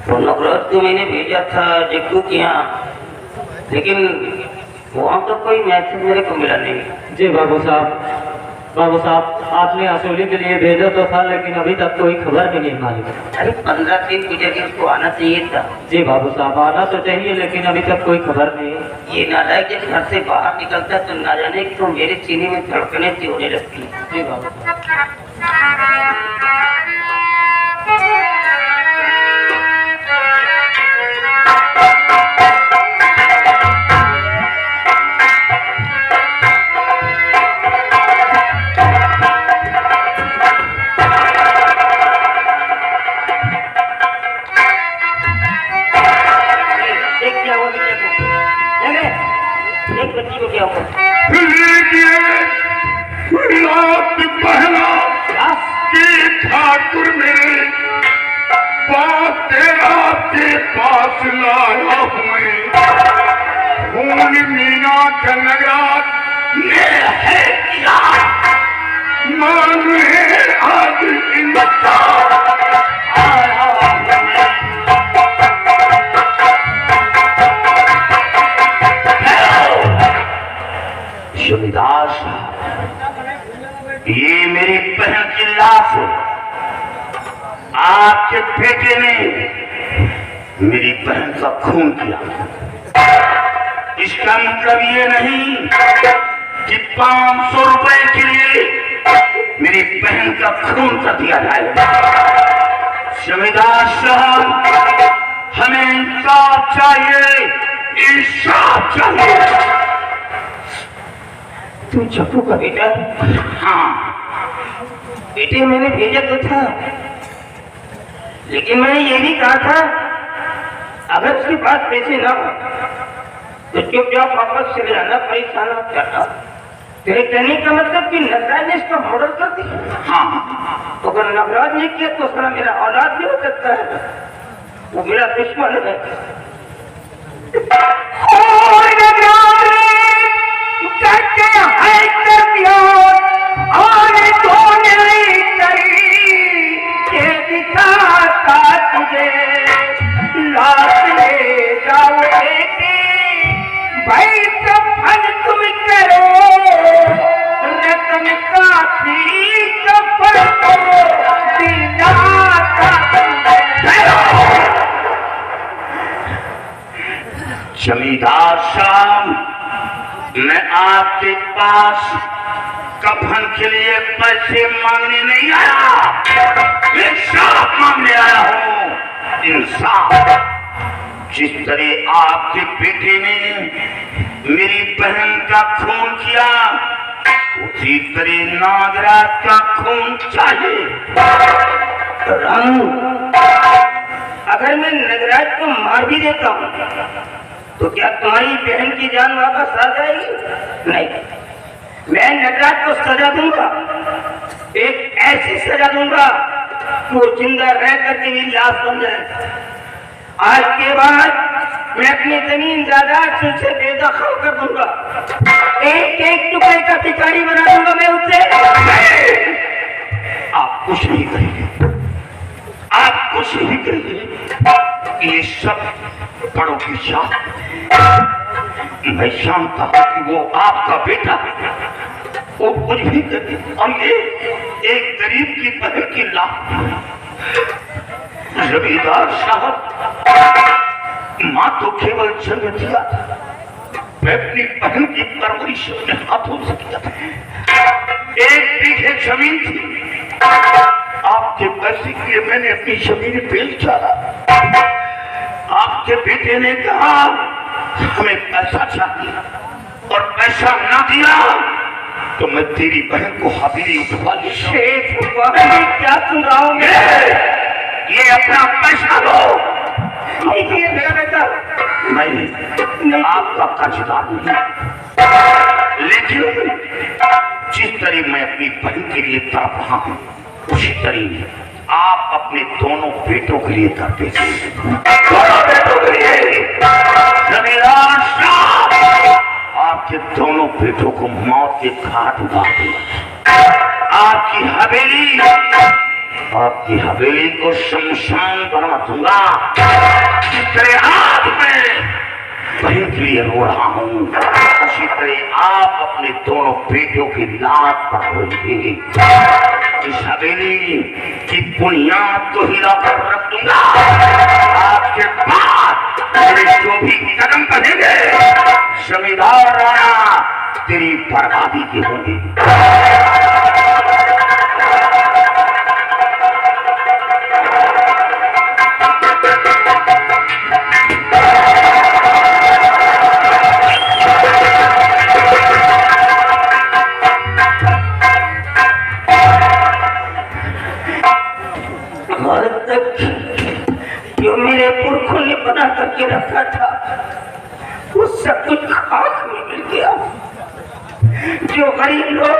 तो नवरात को मैंने भेजा था जग्गू के यहाँ, लेकिन वहाँ तो कोई मैसेज मेरे को मिला नहीं। जी बाबू साहब आपने असोली के लिए भेजा तो था, लेकिन अभी तक कोई खबर भी नहीं मालूम। अरे 15 दिन गुजर के उसको आना चाहिए था। जी बाबू साहब आना तो चाहिए, लेकिन अभी तक कोई खबर नहीं। ये नालायक जब घर से बाहर निकलता तो ना जाने तो मेरे सीने में धड़कने सी होने लगती। जी बाबू ठाकुर मेरे बात तेरा के पास लाया हूँ मीना का नगरात ये है क्या मांगे आज जमींदार ये मेरी बहन की लाश है। आपके बेटे ने मेरी बहन का खून किया। इसका मतलब ये नहीं कि 500 रुपए के लिए मेरी बहन का खून कर दिया जाएगा। जमींदार साहब हमें इंसाफ चाहिए, इंसाफ चाहिए। तू जप्पू का बेटा? हाँ बेटे, मैंने भेजा तो था, लेकिन मैंने ये भी कहा था अगर उसके पास पैसे ना हो तो चुपचाप वापस चले जाना, परेशान मत करना। तेरे कहने का मतलब कि नटराज ने इसका मर्डर कर दिया? हाँ, तो अगर नटराज ने किया तो उसका मेरा औलाद भी हो सकता है, वो मेरा दुश्मन है। जमींदार साहब, मैं आपके पास कफन के लिए पैसे मांगने नहीं आया, मैं इंसाफ मांगने आया हूँ। इंसाफ। जिस तरह आपके बेटे ने मेरी बहन का खून किया, उसी तरह नागराज का खून चाहिए। अगर मैं नागराज को मार भी देता हूँ तो क्या तुम्हारी बहन की जान वापस आ जाएगी? नहीं, मैं नटराज को सजा दूंगा, एक ऐसी सजा दूंगा कि वो जिंदा रह करके भी लाश बन जाए। आज के बाद मैं अपनी जमीन जायदाद से उसे बेदखल कर दूंगा, एक एक टुकड़े का भिखारी बना दूंगा मैं उसे। आप कुछ नहीं करेंगे, आप कुछ नहीं करेंगे। ये सब बड़ों की शान। मैं जानता हूं कि वो आपका बेटा है, वो कुछ भी करे, और ये एक गरीब की बहन की लाश। जमींदार साहब, मां तो केवल जन्म दिया था, मैं अपनी बहन की परवरिश अपने हाथों से किया था। 1 बीघे जमीन थी, आपके पैसे के लिए मैंने अपनी जमीन बेच डाला। आपके बेटे ने कहा हमें पैसा चाहिए, और पैसा ना दिया तो मैं तेरी बहन को हवेली उठवा लूं। शेख क्या सुन रहा हूं मैं? ये अपना पैसा लो। नहीं, मेरा बेटा नहीं, आपका कर्जदार नहीं, लेकिन जिस तरह मैं अपनी बहन के लिए तड़प रहा हूं, उसी तरह आप अपने दोनों बेटों के लिए करते थे। दोनों बेटों के लिए जमींदार साहब, आपके दोनों बेटों को मौत के घाट उतार दिया। आपकी हवेली आपकी हवेली को शमशान बना दूंगा। तेरे हाथ में बहन के लिए रो रहा हूँ, उसी तरह आप अपने दोनों बेटों की लात पर रोएंगे। इस हवेली की बुनियाद को हिला कर रख दूंगा। आपके बाद मेरे जो भी कदम बढ़ेंगे जमींदार राणा तेरी बर्बादी की होंगी। जो मेरे पुरखों ने बना करके रखा था वो सब कुछ खाक में मिल गया। जो गरीब लोग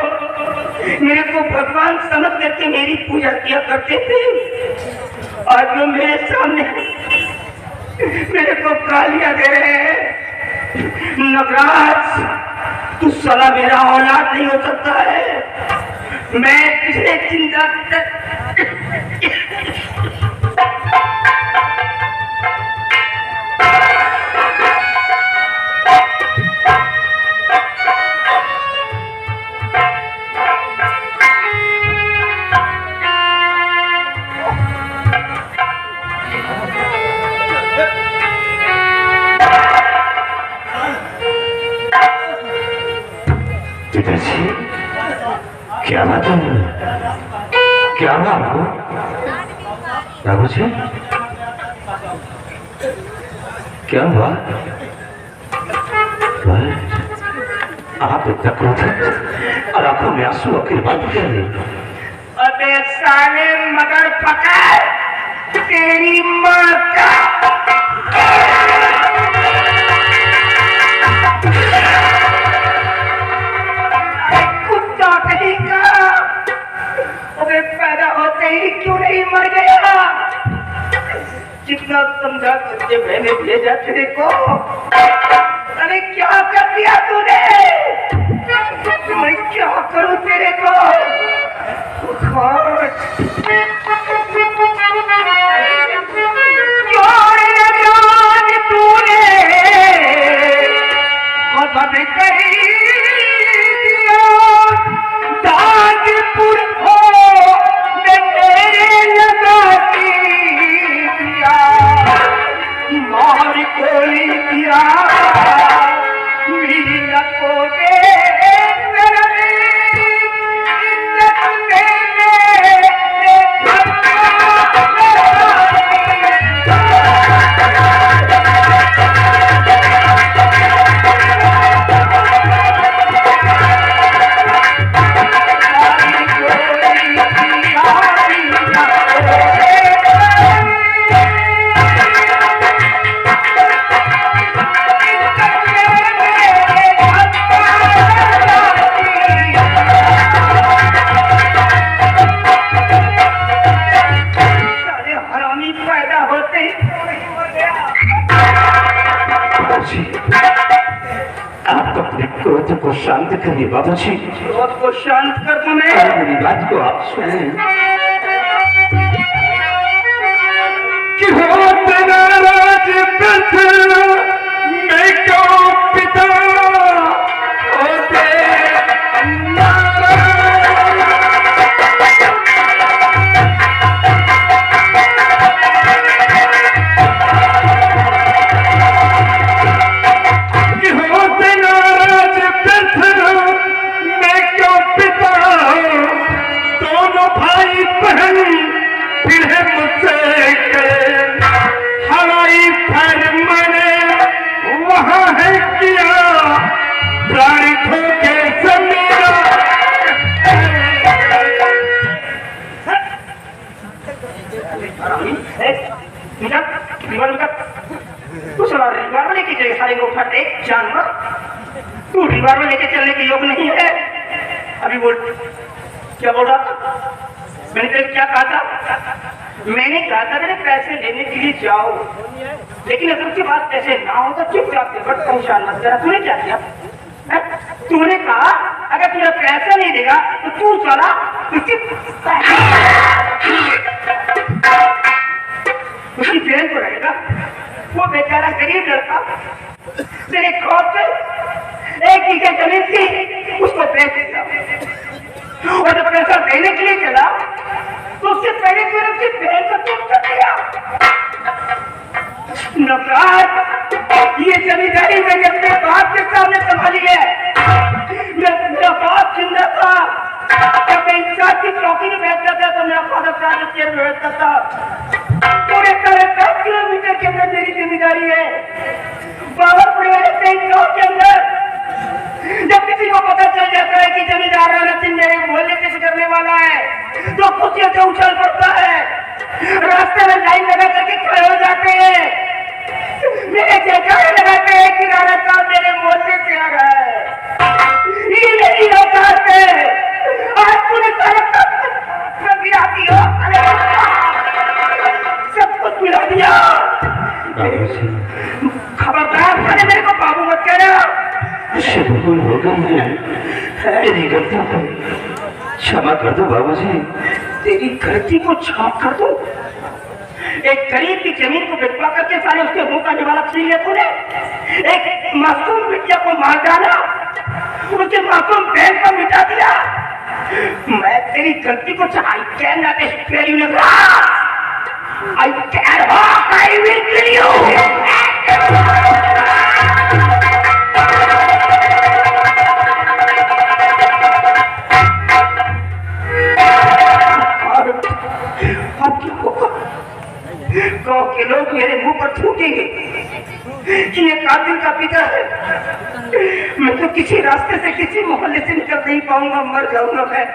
मेरे को भगवान समझ करके मेरी पूजा किया करते थे, आज वो मेरे सामने मेरे को गालियां दे रहे हैं। नगराज, तू साला मेरा औलाद नहीं हो सकता है। मैं तुझे चिंता पिताजी, क्या बात है? क्या बात है बाबू जी? क्या हुआ? आप इतना क्रोधित और आंखों में आंसू की बात क्या है? अबे साले मगर पकड़ तेरी माँ का। कुत्ता कहीं का अबे पैदा होते ही क्यों नहीं मर गया? जितना समझा करके मैंने भेजा तेरे को, अरे क्या कर दिया तूने? मैं क्या करूं तेरे को? तूने मदद करी ताजपुर हो तेरे लगाती दिया, मार कोई दिया मीना को दे आप अपने क्रोध को शांत करिए बाबूजी। क्रोध को शांत कर दूं मैं? मेरी बात को आप सुने। कि हो तेरा राज मैं क्यों पिता होते जानवर, तू रिवाल्वर लेके चलने के योग नहीं है। अभी बोल, क्या बोल रहा था? मैंने तेरे क्या कहा था? मैंने कहा था मेरे पैसे लेने के लिए जाओ, लेकिन अगर उसके बाद पैसे ना हो तो चुपचाप से बट परेशान मत करा। तूने क्या किया? तूने कहा अगर तुझे पैसा नहीं देगा तो तू साला उसकी बहन को रहेगा, वो बेचारा गरीब लड़का तेरे खौफ से 1 बीघे जमीन थी उसको बेच दिया, और जब पैसा देने के लिए चला तो उससे पहले फिर उसकी बहन को चुप कर दिया। नफरत ये जमींदारी मैंने अपने बाप के सामने संभाली है। मेरा बाप जिंदा था जब मैं इंसाफ की चौकी में बैठता था तो मेरा फादर साहब चेयर में बैठता था। पूरे 5 किलोमीटर के अंदर मेरी जिम्मेदारी है। बावरपुर वाले गांव के अंदर जब किसी को पता चल जाता है कि जमींदार राणा सिंह मेरे मोहल्ले से गुजरने वाला है तो खुशियों से उछल पड़ता है, रास्ते में लाइन लगा करके खड़े हो जाते हैं, मेरे जयकारे लगाते हैं कि राणा साहब मेरे मोहल्ले से आ रहा है। ये मेरी औकात है। आज तूने गिरा दिया, सब कुछ गिरा दिया। खबरदार मैंने मेरे को बाबू मत कहना। भूल हो गई मुझे, मेरी गलती है, क्षमा कर दो बाबूजी। तेरी गलती को क्षमा कर दो? एक गरीब की जमीन को बिकवा करके साले उसके मुंह का निवाला छीन लिया तूने, एक मासूम बिटिया को मार डाला, उसके मासूम बहन को मिटा दिया। मैं तेरी गलती को I can not spare you लगा, I can walk, I will kill you. गांव के लोग मेरे मुंह पर थूकेंगे कि ये कातिल का पिता है। मैं तो किसी रास्ते से किसी मोहल्ले से निकल नहीं पाऊंगा, मर जाऊंगा मैं।